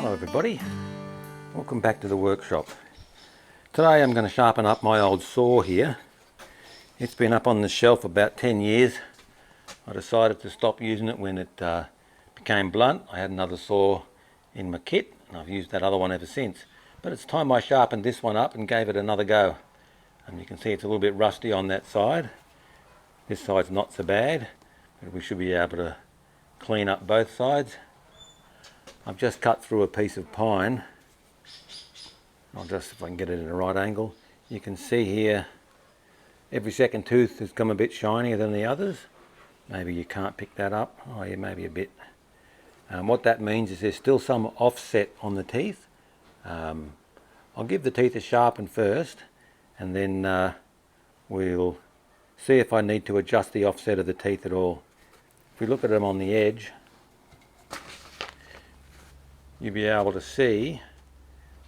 Hello everybody, welcome back to the workshop. Today I'm going to sharpen up my old saw here. It's been up on the shelf about 10 years. I decided to stop using it when it became blunt. I had another saw in my kit and I've used that other one ever since. But it's time I sharpened this one up and gave it another go. And you can see it's a little bit rusty on that side. This side's not so bad, but we should be able to clean up both sides. I've just cut through a piece of pine. I'll just, if I can get it in the right angle, you can see here every second tooth has come a bit shinier than the others. Maybe you can't pick that up. Oh yeah, maybe a bit. What that means is there's still some offset on the teeth. I'll give the teeth a sharpen first, and then we'll see if I need to adjust the offset of the teeth at all. If we look at them on the edge, you'll be able to see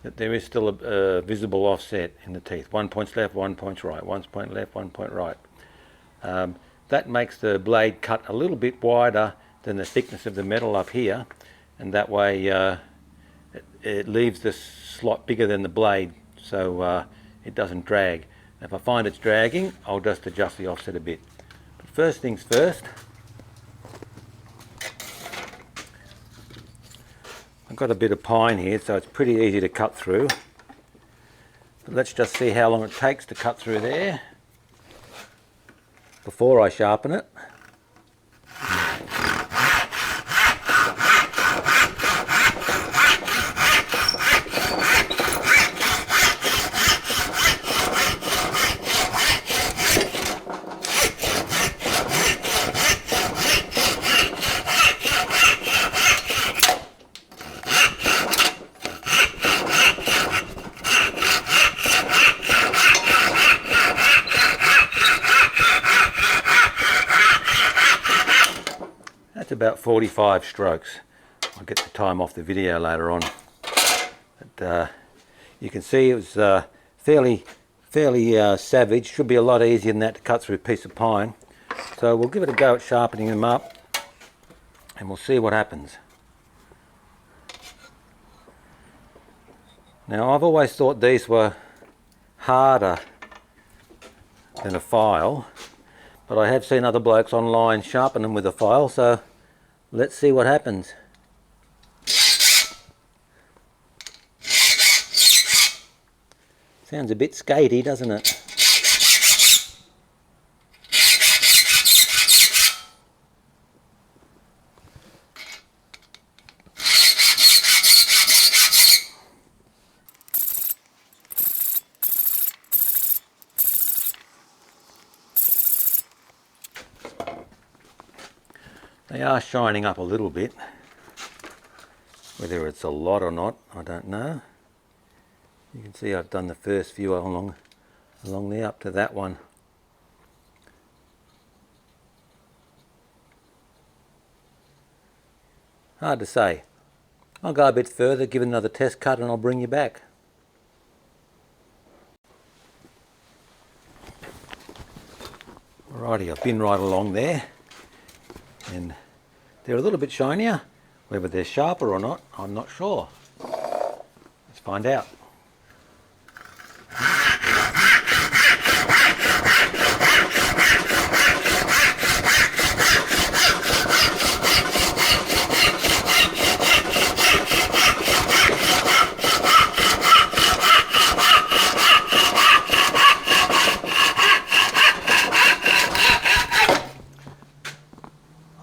that there is still a visible offset in the teeth. 1 point left, 1 point right, 1 point left, 1 point right. That makes the blade cut a little bit wider than the thickness of the metal up here, and that way it leaves the slot bigger than the blade, so it doesn't drag. If I find it's dragging, I'll just adjust the offset a bit. But first things first, I've got a bit of pine here, so it's pretty easy to cut through. But let's just see how long it takes to cut through there before I sharpen it. That's about 45 strokes. I'll get the time off the video later on. But you can see it was fairly savage. Should be a lot easier than that to cut through a piece of pine. So we'll give it a go at sharpening them up and we'll see what happens. Now I've always thought these were harder than a file, but I have seen other blokes online sharpen them with a file, so let's see what happens. Sounds a bit skatey, doesn't it? They are shining up a little bit. Whether it's a lot or not, I don't know. You can see I've done the first few along there up to that one. Hard to say. I'll go a bit further, give it another test cut, and I'll bring you back. Alrighty, I've been right along there. And they're a little bit shinier. Whether they're sharper or not, I'm not sure. Let's find out.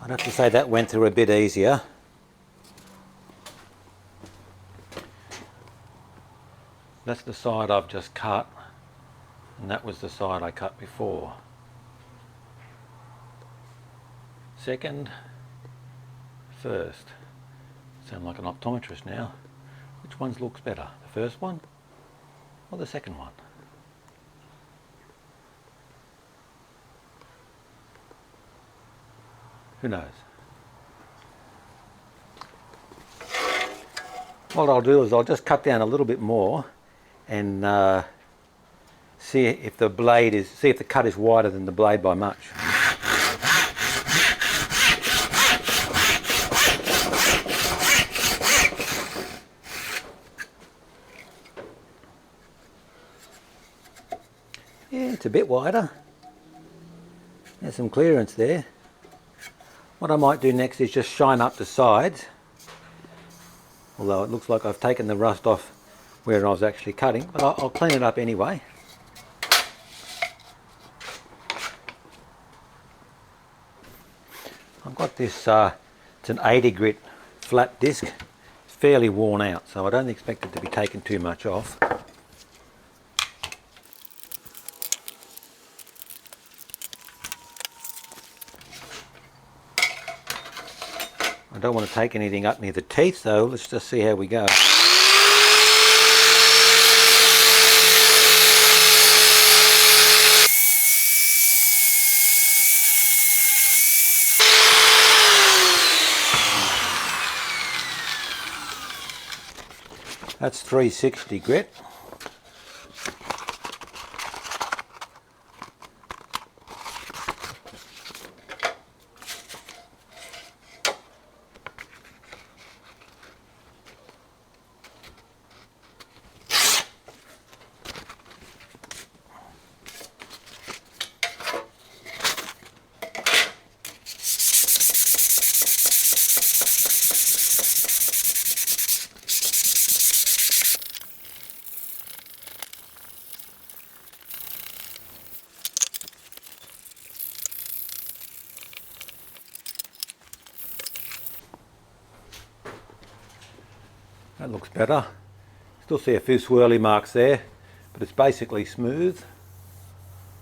I'd have to say that went through a bit easier. That's the side I've just cut, and that was the side I cut before. Second, first. Sound like an optometrist now. Which one looks better, the first one or the second one? Who knows? What I'll do is I'll just cut down a little bit more and see if the cut is wider than the blade by much. just a bit wider. There's some clearance there. What I might do next is just shine up the sides, although it looks like I've taken the rust off where I was actually cutting, but I'll clean it up anyway. I've got this, it's an 80 grit flat disc. It's fairly worn out, so I don't expect it to be taken too much off. I don't want to take anything up near the teeth, so let's just see how we go. That's 360 grit. That looks better. Still see a few swirly marks there, but it's basically smooth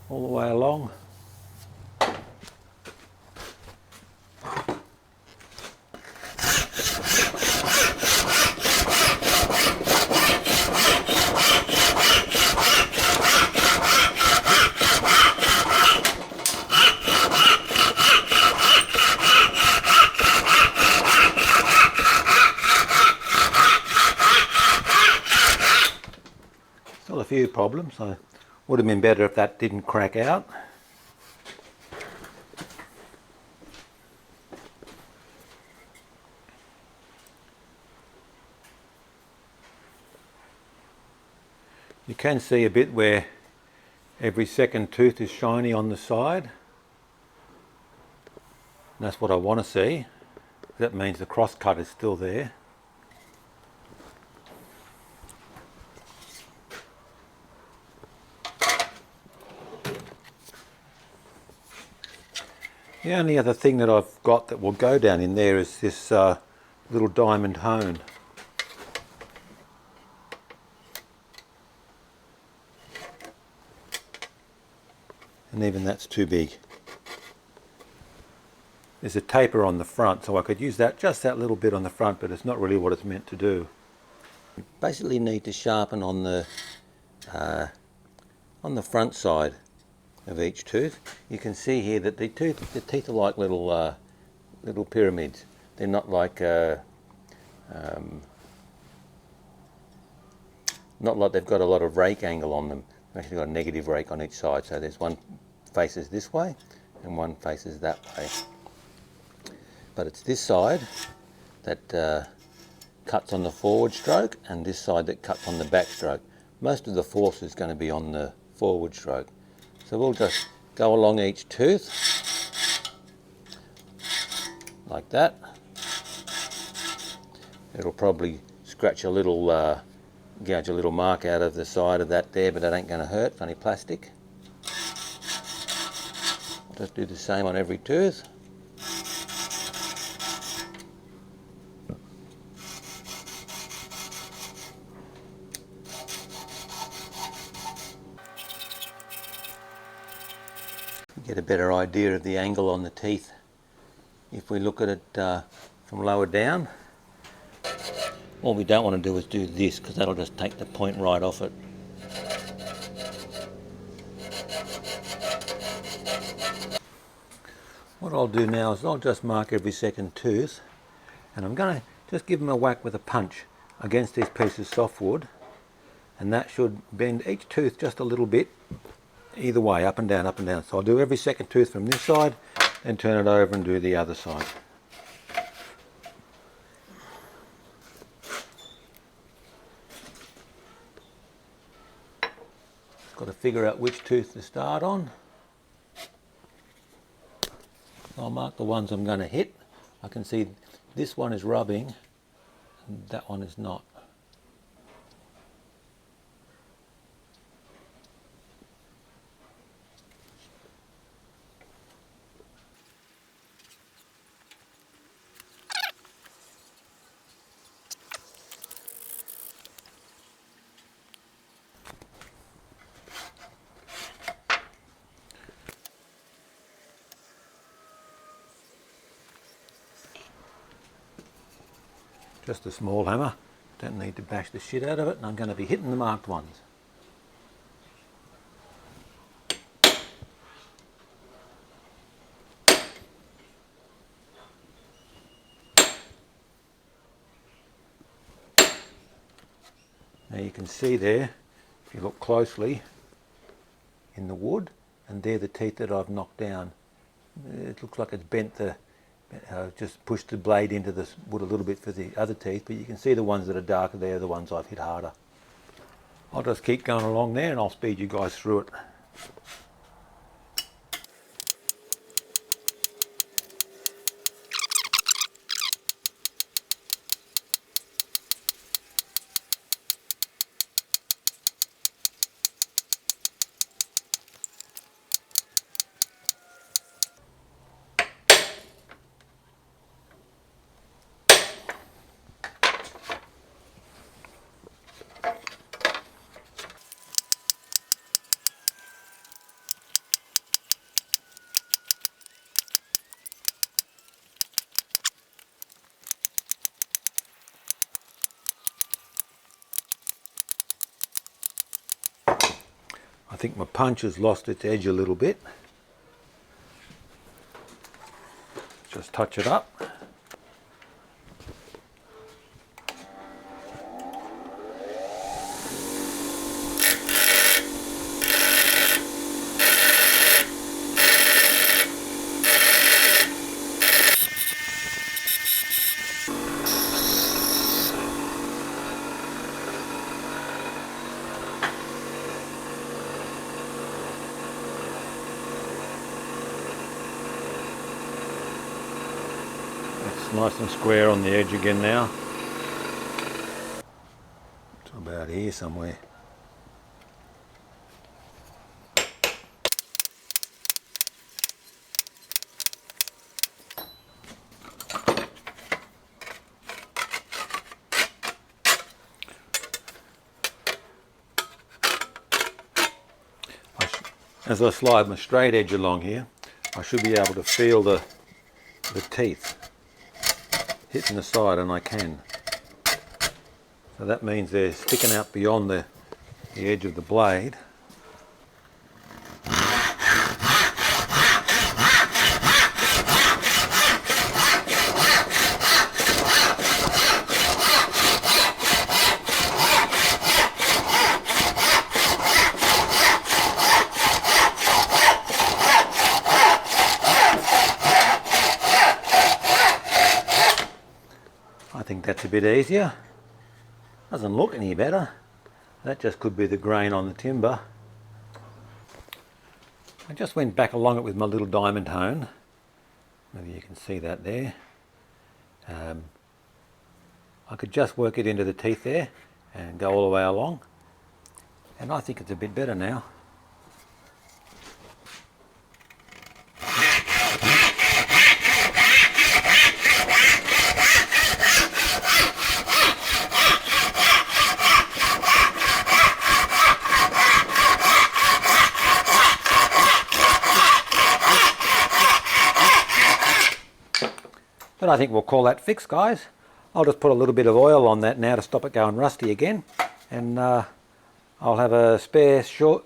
all the way along. Still a few problems, so would have been better if that didn't crack out. You can see a bit where every second tooth is shiny on the side. And that's what I want to see. That means the cross cut is still there. The only other thing that I've got that will go down in there is this little diamond hone. And even that's too big. There's a taper on the front, so I could use that, just that little bit on the front, but it's not really what it's meant to do. You basically need to sharpen on the front side of each tooth. You can see here that the teeth are like little little pyramids. They're not like not like they've got a lot of rake angle on them. They've actually got a negative rake on each side. So there's one faces this way and one faces that way. But it's this side that cuts on the forward stroke and this side that cuts on the back stroke. Most of the force is going to be on the forward stroke. So we'll just go along each tooth like that. It'll probably scratch a little, gouge a little mark out of the side of that there, but that ain't going to hurt, it's only plastic. I'll just do the same on every tooth. Get a better idea of the angle on the teeth if we look at it from lower down. All we don't want to do is do this, because that'll just take the point right off it. What I'll do now is I'll just mark every second tooth, and I'm going to just give them a whack with a punch against these pieces of softwood, and that should bend each tooth just a little bit, either way, up and down, up and down. So I'll do every second tooth from this side, then turn it over and do the other side. It's Got to figure out which tooth to start on. I'll mark the ones I'm going to hit. I can see this one is rubbing and that one is not. Just a small hammer, don't need to bash the shit out of it, and I'm going to be hitting the marked ones. Now you can see there, if you look closely, in the wood, and they're the teeth that I've knocked down. It looks like it's bent the just pushed the blade into the wood a little bit for the other teeth, but you can see the ones that are darker there are the ones I've hit harder. I'll just keep going along there and I'll speed you guys through it. I think my punch has lost its edge a little bit. Just touch it up. Nice and square on the edge again now. It's about here somewhere. As I slide my straight edge along here, I should be able to feel the teeth hitting the side, and I can. So that means they're sticking out beyond the edge of the blade. I think that's a bit easier. Doesn't look any better. That just could be the grain on the timber. I just went back along it with my little diamond hone. Maybe you can see that there. I could just work it into the teeth there and go all the way along. And I think it's a bit better now. But I think we'll call that fixed, guys. I'll just put a little bit of oil on that now to stop it going rusty again, and I'll have a spare saw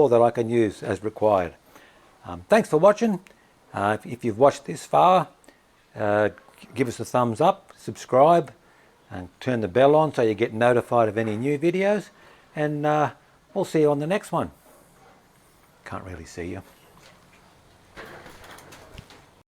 that I can use as required. Thanks for watching. If you've watched this far, give us a thumbs up, subscribe, and turn the bell on so you get notified of any new videos. And we'll see you on the next one. Can't really see you.